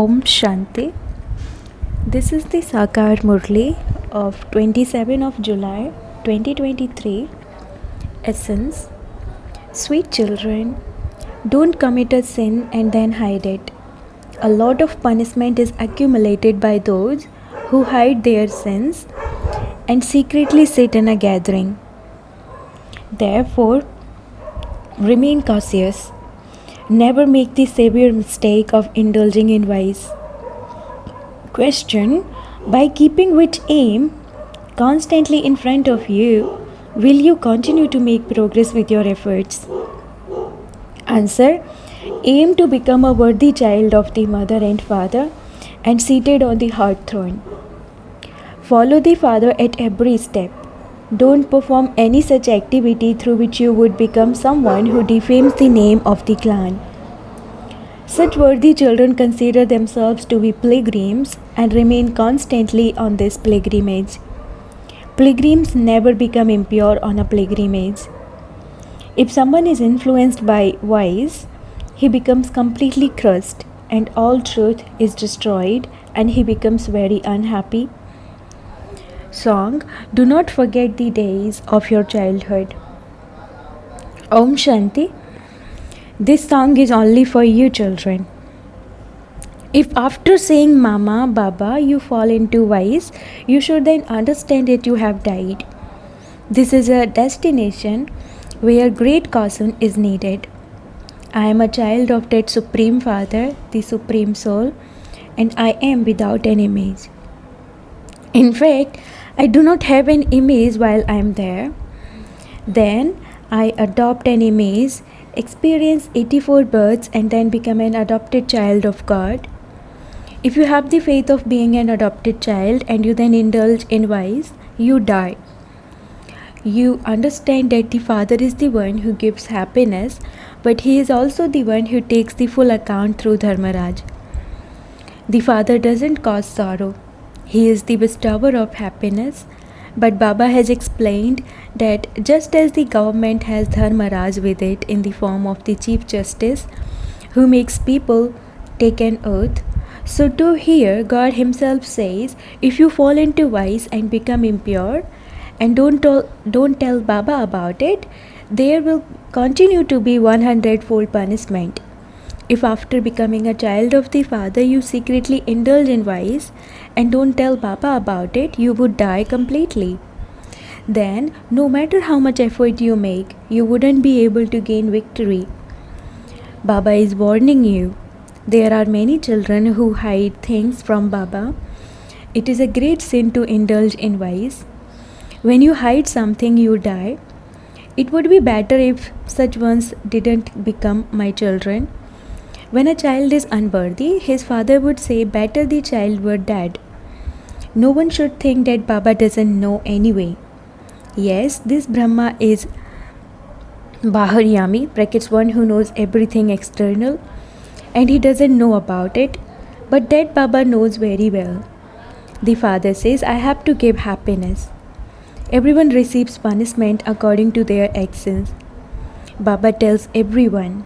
Om Shanti. This is the Sakar Murli of 27 of July 2023. Essence. Sweet children, don't commit a sin and then hide it. A lot of punishment is accumulated by those who hide their sins and secretly sit in a gathering. Therefore, remain cautious. Never make the severe mistake of indulging in vice. Question: by keeping which aim constantly in front of you, will you continue to make progress with your efforts? Answer: aim to become a worthy child of the mother and father and seated on the heart throne. Follow the father at every step. Don't perform any such activity through which you would become someone who defames the name of the clan. Such worthy children consider themselves to be pilgrims and remain constantly on this pilgrimage. Pilgrims never become impure on a pilgrimage. If someone is influenced by vice, he becomes completely crushed and all truth is destroyed and he becomes very unhappy. Song: do not forget the days of your childhood. Om Shanti. This song is only for you children. If after saying Mama, Baba you fall into vice, you should then understand that you have died. This is a destination where great caution is needed. I am a child of that Supreme Father, the Supreme Soul, and I am without an image. In fact, I do not have an image while I am there. Then I adopt an image, experience 84 births, and then become an adopted child of God. If you have the faith of being an adopted child and you then indulge in vice, you die. You understand that the Father is the one who gives happiness, but He is also the one who takes the full account through Dharmaraj. The Father doesn't cause sorrow. He is the bestower of happiness, but Baba has explained that just as the government has Dharmaraj with it in the form of the Chief Justice, who makes people take an oath, so too here God Himself says, if you fall into vice and become impure and don't tell Baba about it, there will continue to be 100-fold punishment. If after becoming a child of the Father you secretly indulge in vice and don't tell Baba about it, you would die completely. Then, no matter how much effort you make, you wouldn't be able to gain victory. Baba is warning you. There are many children who hide things from Baba. It is a great sin to indulge in vice. When you hide something, you die. It would be better if such ones didn't become my children. When a child is unworthy, his father would say, better the child were dead. No one should think that Baba doesn't know anyway. Yes, this Brahma is Baharyami, brackets one who knows everything external, and he doesn't know about it, but that Baba knows very well. The father says, I have to give happiness. Everyone receives punishment according to their actions. Baba tells everyone.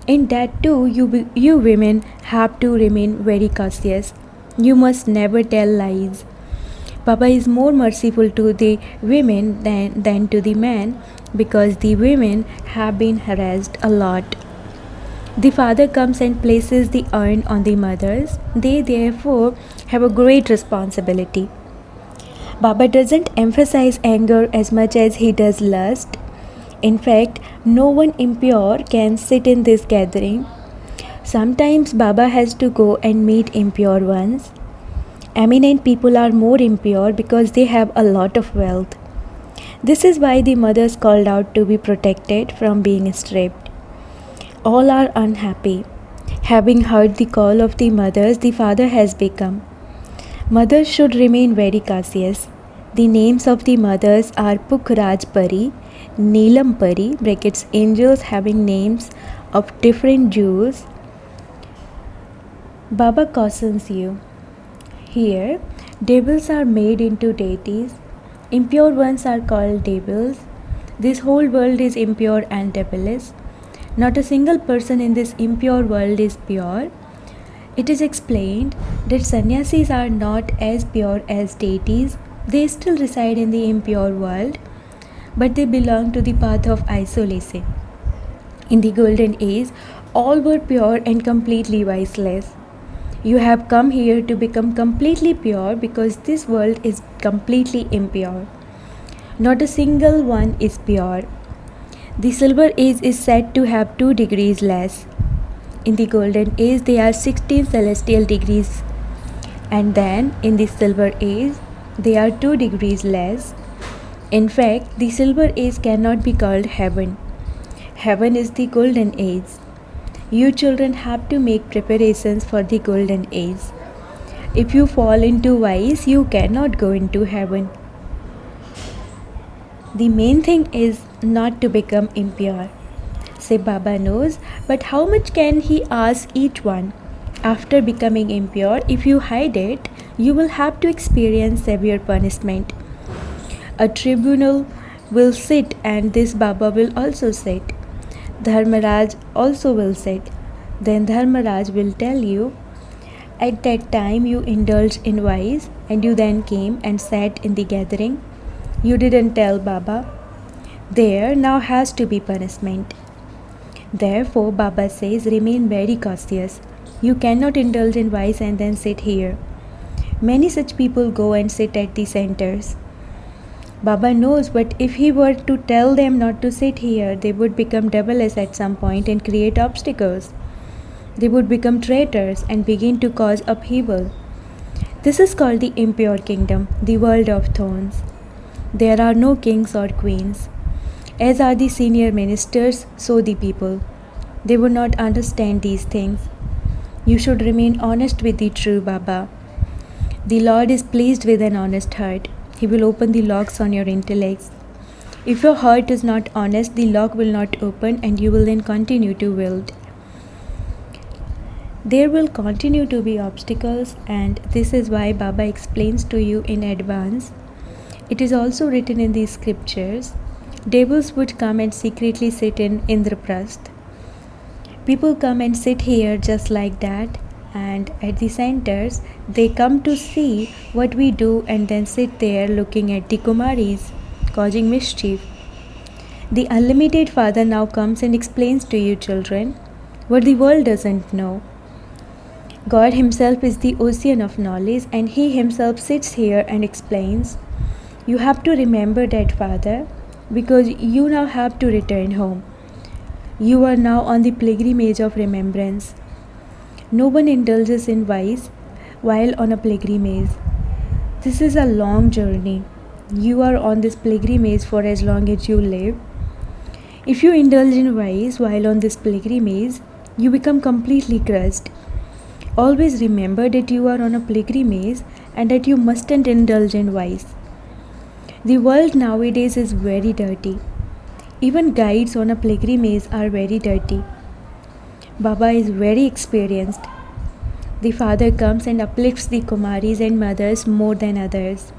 In that too, you women have to remain very cautious. You must never tell lies. Baba is more merciful to the women than to the men because the women have been harassed a lot. The father comes and places the urn on the mothers. They therefore have a great responsibility. Baba doesn't emphasize anger as much as he does lust. In fact, no one impure can sit in this gathering. Sometimes Baba has to go and meet impure ones. Eminent people are more impure because they have a lot of wealth. This is why the mothers called out to be protected from being stripped. All are unhappy. Having heard the call of the mothers, the father has become. Mothers should remain very cautious. The names of the mothers are Pukraj Pari, Neelam Pari, brackets angels having names of different jewels. Baba cautions you. Here, devils are made into deities. Impure ones are called devils. This whole world is impure and devilish. Not a single person in this impure world is pure. It is explained that sannyasis are not as pure as deities. They still reside in the impure world, but they belong to the path of isolation. In the golden age, all were pure and completely viceless. You have come here to become completely pure because this world is completely impure. Not a single one is pure. The silver age is said to have 2 degrees less. In the golden age, there are 16 celestial degrees, and then in the silver age, there are 2 degrees less. In fact, the silver age cannot be called heaven. Heaven is the golden age. You children have to make preparations for the golden age. If you fall into vice, you cannot go into heaven. The main thing is not to become impure. Say Baba knows, but how much can he ask each one? After becoming impure, if you hide it, you will have to experience severe punishment. A tribunal will sit and this Baba will also sit. Dharmaraj also will sit. Then Dharmaraj will tell you, at that time you indulged in vice and you then came and sat in the gathering. You didn't tell Baba. There now has to be punishment. Therefore, Baba says, remain very cautious. You cannot indulge in vice and then sit here. Many such people go and sit at the centers. Baba knows, but if he were to tell them not to sit here, they would become devilish at some point and create obstacles. They would become traitors and begin to cause upheaval. This is called the impure kingdom, the world of thorns. There are no kings or queens. As are the senior ministers, so the people. They would not understand these things. You should remain honest with the true Baba. The Lord is pleased with an honest heart. He will open the locks on your intellects. If your heart is not honest, the lock will not open and you will then continue to wield. There will continue to be obstacles, and this is why Baba explains to you in advance. It is also written in the scriptures. Devils would come and secretly sit in Indraprasth. People come and sit here just like that, and at the centers they come to see what we do and then sit there looking at the Kumaris, causing mischief. The unlimited Father now comes and explains to you children what the world doesn't know. God himself is the ocean of knowledge, and he himself sits here and explains. You have to remember that, Father, because you now have to return home. You are now on the pilgrimage of remembrance. No one indulges in vice while on a pilgrimage. This is a long journey. You are on this pilgrimage for as long as you live. If you indulge in vice while on this pilgrimage, you become completely crushed. Always remember that you are on a pilgrimage and that you mustn't indulge in vice. The world nowadays is very dirty. Even guides on a pilgrimage are very dirty. Baba is very experienced. The Father comes and uplifts the Kumaris and mothers more than others.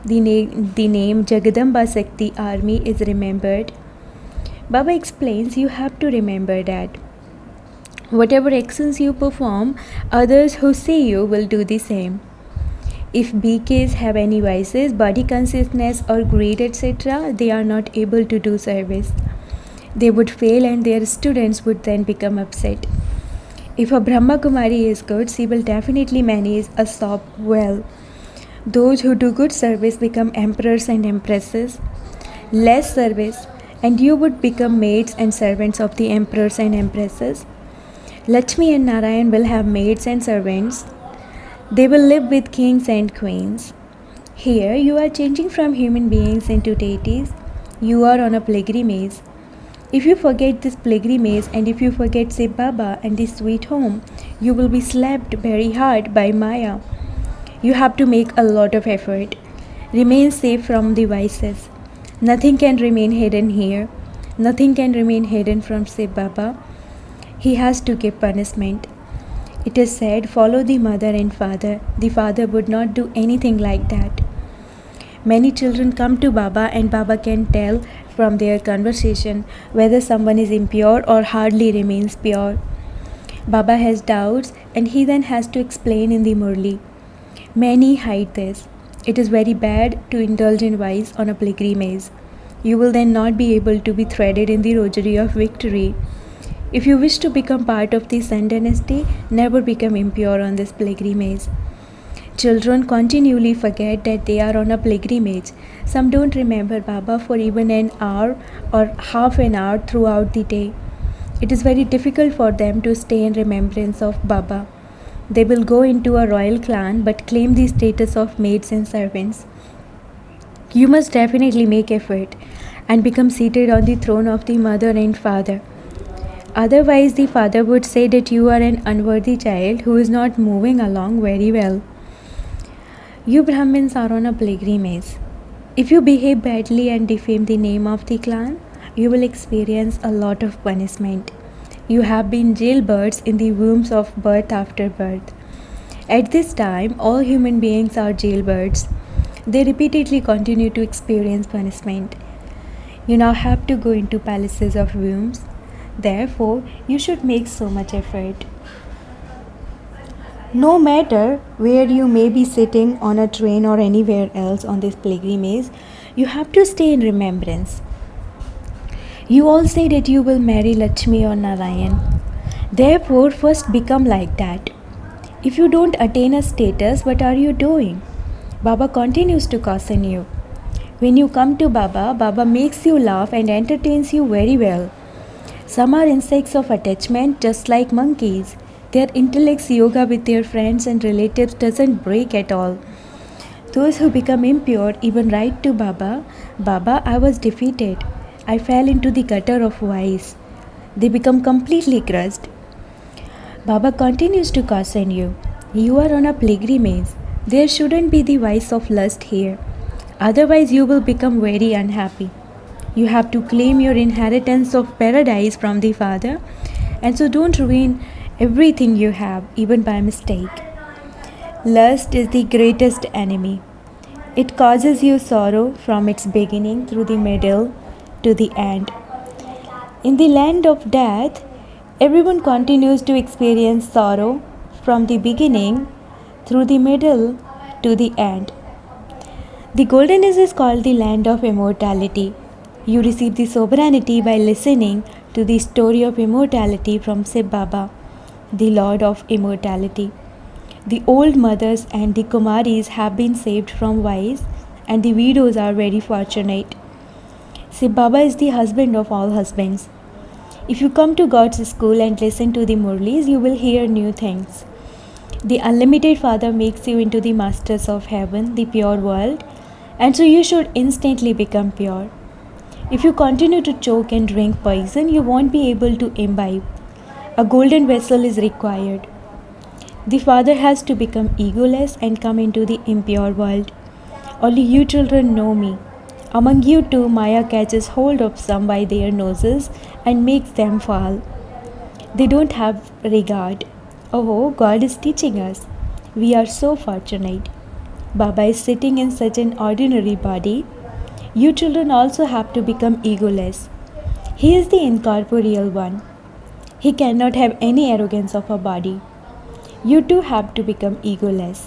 The name Jagadamba Shakti Army is remembered. Baba explains you have to remember that. Whatever actions you perform, others who see you will do the same. If BKs have any vices, body consciousness or greed, etc., they are not able to do service. They would fail and their students would then become upset. If a Brahma Kumari is good, she will definitely manage a shop well. Those who do good service become emperors and empresses. Less service, and you would become maids and servants of the emperors and empresses. Lakshmi and Narayan will have maids and servants. They will live with kings and queens. Here you are changing from human beings into deities. You are on a pilgrimage. If you forget this pilgrimage and if you forget Shiv Baba and this sweet home, you will be slapped very hard by Maya. You have to make a lot of effort. Remain safe from the vices. Nothing can remain hidden here. Nothing can remain hidden from Shiv Baba. He has to give punishment. It is said, follow the mother and father. The father would not do anything like that. Many children come to Baba and Baba can tell from their conversation whether someone is impure or hardly remains pure. Baba has doubts and he then has to explain in the Murli. Many hide this. It is very bad to indulge in vice on a pilgrimage. You will then not be able to be threaded in the rosary of victory. If you wish to become part of the Sun dynasty, never become impure on this pilgrimage. Children continually forget that they are on a pilgrimage. Some don't remember Baba for even an hour or half an hour throughout the day. It is very difficult for them to stay in remembrance of Baba. They will go into a royal clan but claim the status of maids and servants. You must definitely make effort and become seated on the throne of the mother and father. Otherwise, the father would say that you are an unworthy child who is not moving along very well. You Brahmins are on a pilgrimage. If you behave badly and defame the name of the clan, you will experience a lot of punishment. You have been jailbirds in the wombs of birth after birth. At this time, all human beings are jailbirds. They repeatedly continue to experience punishment. You now have to go into palaces of wombs. Therefore, you should make so much effort. No matter where you may be sitting on a train or anywhere else on this pilgrimage, you have to stay in remembrance. You all say that you will marry Lakshmi or Narayan. Therefore, first become like that. If you don't attain a status, what are you doing? Baba continues to caution you. When you come to Baba, Baba makes you laugh and entertains you very well. Some are insects of attachment just like monkeys. Their intellect's yoga with their friends and relatives doesn't break at all. Those who become impure even write to Baba, Baba, I was defeated. I fell into the gutter of vice. They become completely crushed. Baba continues to caution you. You are on a pilgrimage. There shouldn't be the vice of lust here. Otherwise, you will become very unhappy. You have to claim your inheritance of paradise from the Father, and so don't ruin everything you have, even by mistake. Lust is the greatest enemy. It causes you sorrow from its beginning through the middle to the end. In the land of death, everyone continues to experience sorrow from the beginning through the middle to the end. The golden age is called the land of immortality. You receive the sovereignty by listening to the story of immortality from Shiv Baba, the Lord of Immortality. The old mothers and the Kumaris have been saved from vice, and the widows are very fortunate. Shiv Baba is the husband of all husbands. If you come to God's school and listen to the Murlis, you will hear new things. The unlimited Father makes you into the masters of heaven, the pure world, and so you should instantly become pure. If you continue to choke and drink poison, you won't be able to imbibe. A golden vessel is required. The Father has to become egoless and come into the impure world. Only you children know me. Among you two, Maya catches hold of some by their noses and makes them fall. They don't have regard. Oh, God is teaching us. We are so fortunate. Baba is sitting in such an ordinary body. You children also have to become egoless. He is the incorporeal one. He cannot have any arrogance of a body. You too have to become egoless.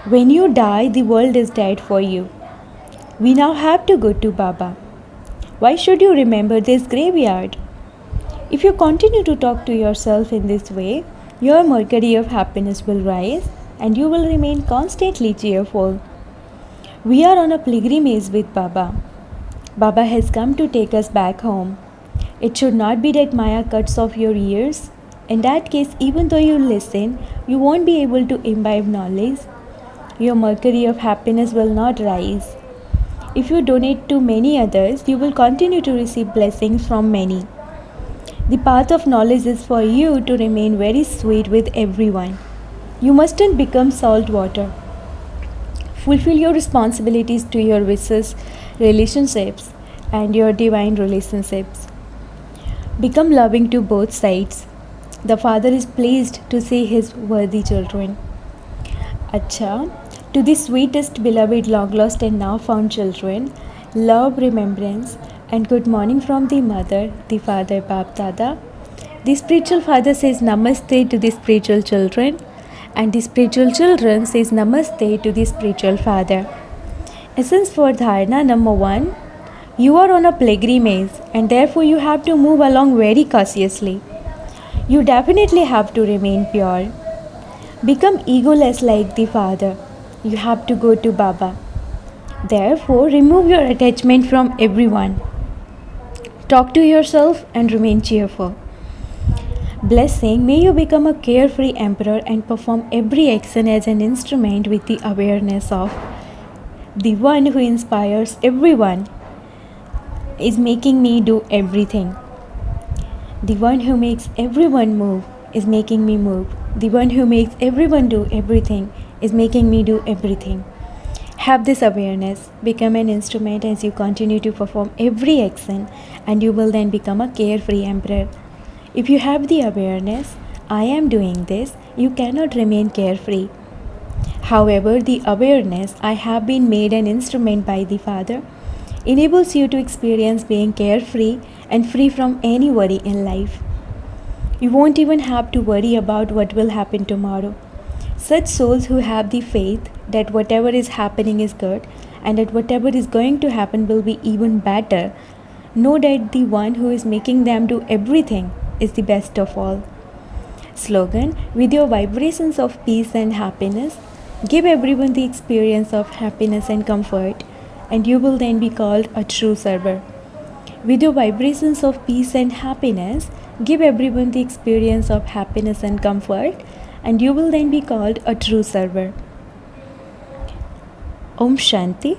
When you die, the world is dead for you. We now have to go to Baba. Why should you remember this graveyard? If you continue to talk to yourself in this way, your mercury of happiness will rise and you will remain constantly cheerful. We are on a pilgrimage with Baba. Baba has come to take us back home. It should not be that Maya cuts off your ears. In that case, even though you listen, you won't be able to imbibe knowledge. Your mercury of happiness will not rise. If you donate to many others, you will continue to receive blessings from many. The path of knowledge is for you to remain very sweet with everyone. You mustn't become salt water. Fulfill your responsibilities to your wishes, relationships, and your divine relationships. Become loving to both sides. The Father is pleased to see his worthy children. Acha, to the sweetest, beloved, long lost, and now found children, love, remembrance, and good morning from the Mother, the Father, Bap Dada, The spiritual father says namaste to the spiritual children, and the spiritual children says namaste to the spiritual father. Essence for dharana number 1. You are on a pilgrimage and therefore you have to move along very cautiously. You definitely have to remain pure. Become egoless like the father. You have to go to Baba. Therefore, remove your attachment from everyone. Talk to yourself and remain cheerful. Blessing, may you become a carefree emperor and perform every action as an instrument with the awareness of the one who inspires everyone is making me do everything. The one who makes everyone move is making me move. The one who makes everyone do everything is making me do everything. Have this awareness, become an instrument as you continue to perform every action, and you will then become a carefree emperor. If you have the awareness, I am doing this, you cannot remain carefree. However, the awareness, I have been made an instrument by the Father, enables you to experience being carefree and free from any worry in life. You won't even have to worry about what will happen tomorrow. Such souls who have the faith that whatever is happening is good and that whatever is going to happen will be even better, know that the one who is making them do everything is the best of all. Slogan: with your vibrations of peace and happiness, give everyone the experience of happiness and comfort, and you will then be called a true server. With your vibrations of peace and happiness, give everyone the experience of happiness and comfort, and you will then be called a true server. Om Shanti.